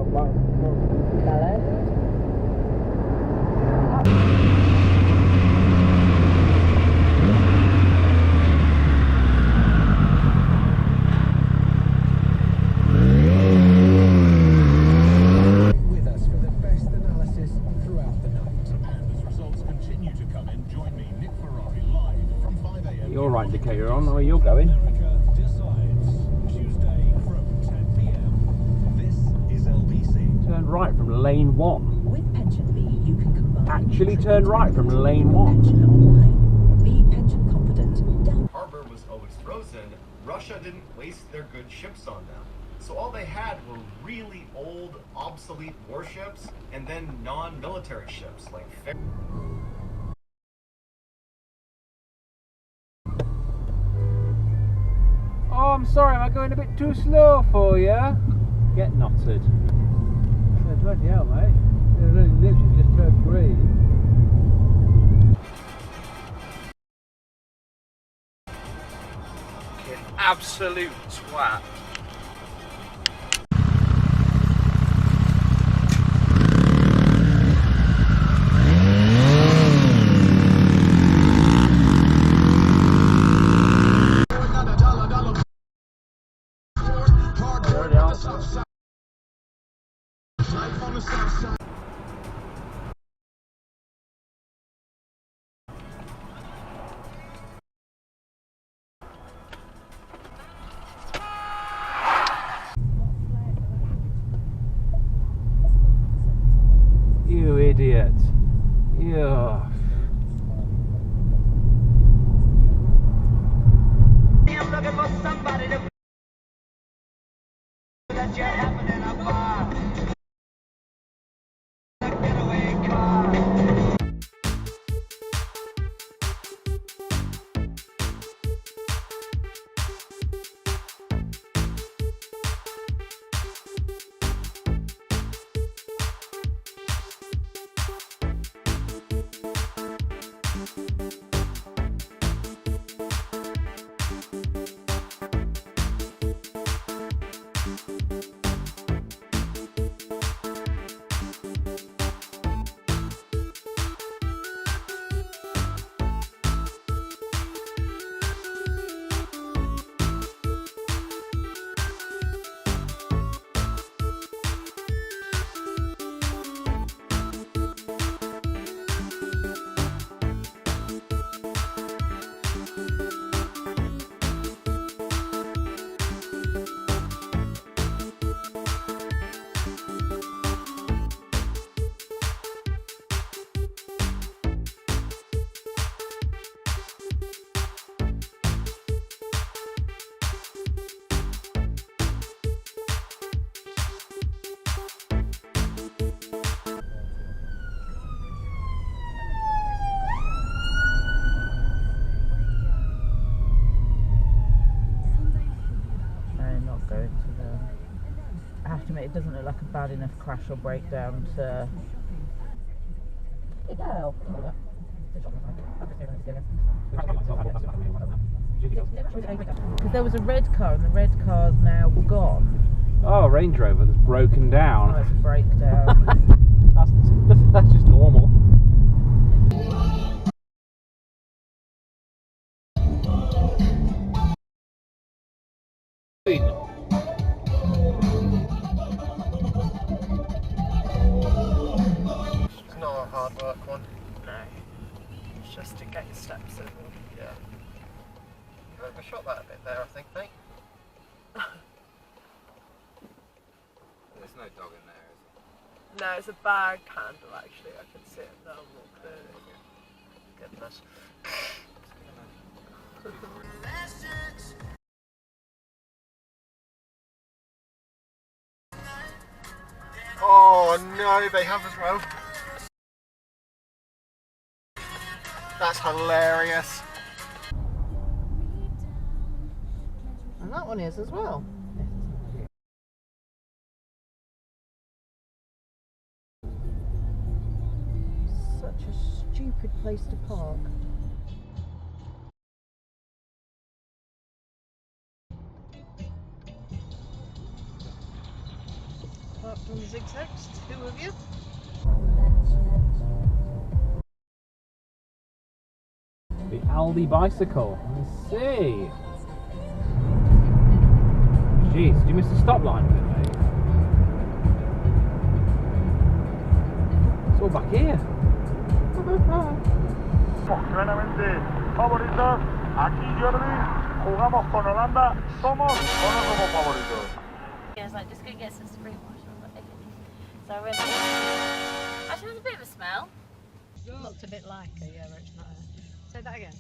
out, but with us for the best analysis throughout the night. And as results continue to come in, join me, Nick Ferrari, live from 5 a.m. your right indicator on, or you're going. America decides. Tuesday from 10 p.m. This is LBC. Turn right from lane 1. With Pension B, you can combine. Actually turn right from lane 1. Pension online. Be pension confident. Harbor was always frozen. Russia didn't waste their good ships on them. So all they had were really old, obsolete warships, and then non-military ships like Oh, I'm sorry, am I going a bit too slow for you? Get knotted. Yeah, bloody hell, mate. It really literally just turned green. Absolute twat. You idiot. Yeah. I'm looking for somebody to that you're happening up bar. That getaway car. I have to admit, it doesn't look like a bad enough crash or breakdown to. Because there was a red car and the red car's now gone. Oh, Range Rover that's broken down. Oh, it's a breakdown. that's just normal. It's not a hard work one. No. It's just to get your steps in. Yeah. You overshot that a bit there, I think, mate. There's no dog in there, is No, it's a bag handle actually. I can see it now more clearly. Goodness. Oh no, they have as well. That's hilarious. And that one is as well. Such a stupid place to park. Apart from the zigzags, two of you. The Aldi bicycle. Let's see. Jeez, did you miss the stop line, mate? It's all back here. Plenamente favoritos. Aquí Jordi, jugamos con Holanda, somos o no somos favoritos. I was like, just go get some spring wash. I was like, okay. So I went in. Actually, there's a bit of a smell. Looked a bit like her, yeah, but it's not her. Say that again.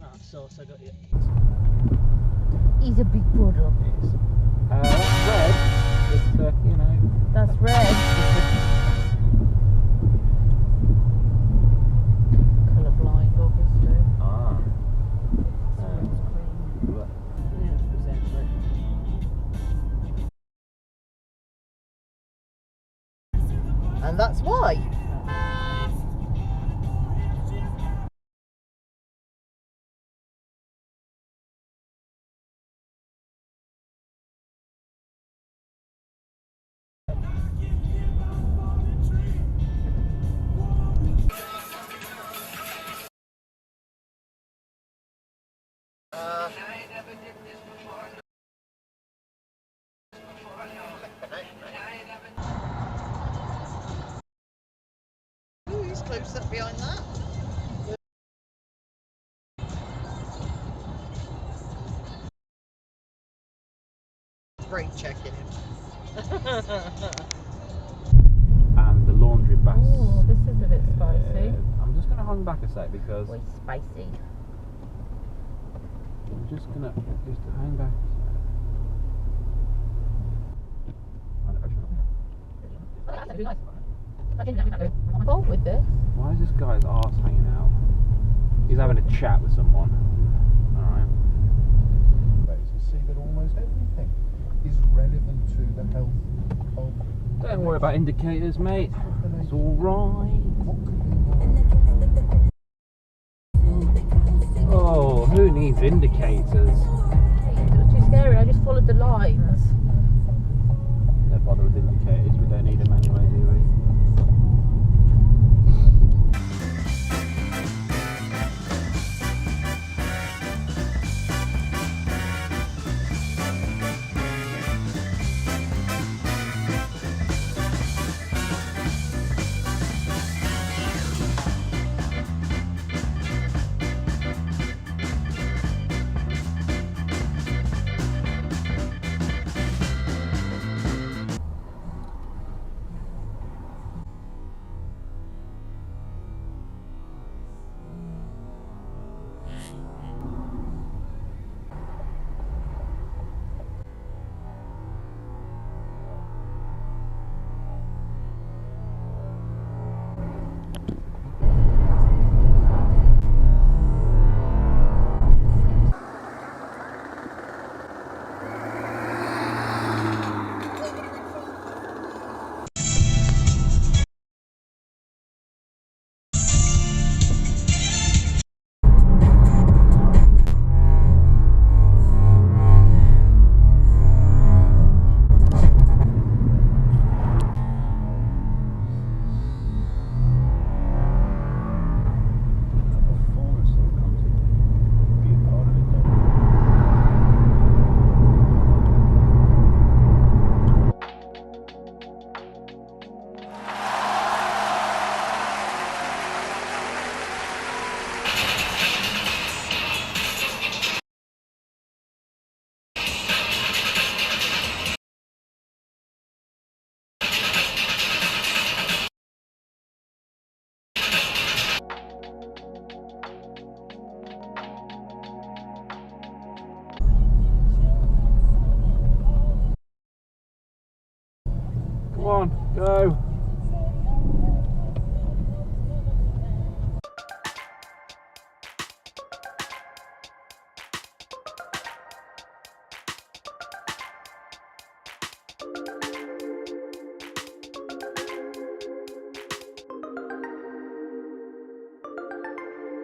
Right, sauce, I got you. He's a big brother. That's red. It's, you know. That's red. Colourblind, obviously. Ah. Someone's green. Look. Yeah, present red. And that's why. Ooh, he's close up behind that. Brake checking him. And the laundry basket. Oh, this is a bit spicy. I'm just going to hang back a sec because Quite spicy. I'm just going to hang back a sec. Fault with this. Why is this guy's arse hanging out? He's having a chat with someone. Alright. And see that almost everything is relevant to the health of. Don't worry about indicators, mate. It's alright. Oh, who needs indicators? It was too scary, I just followed the lines.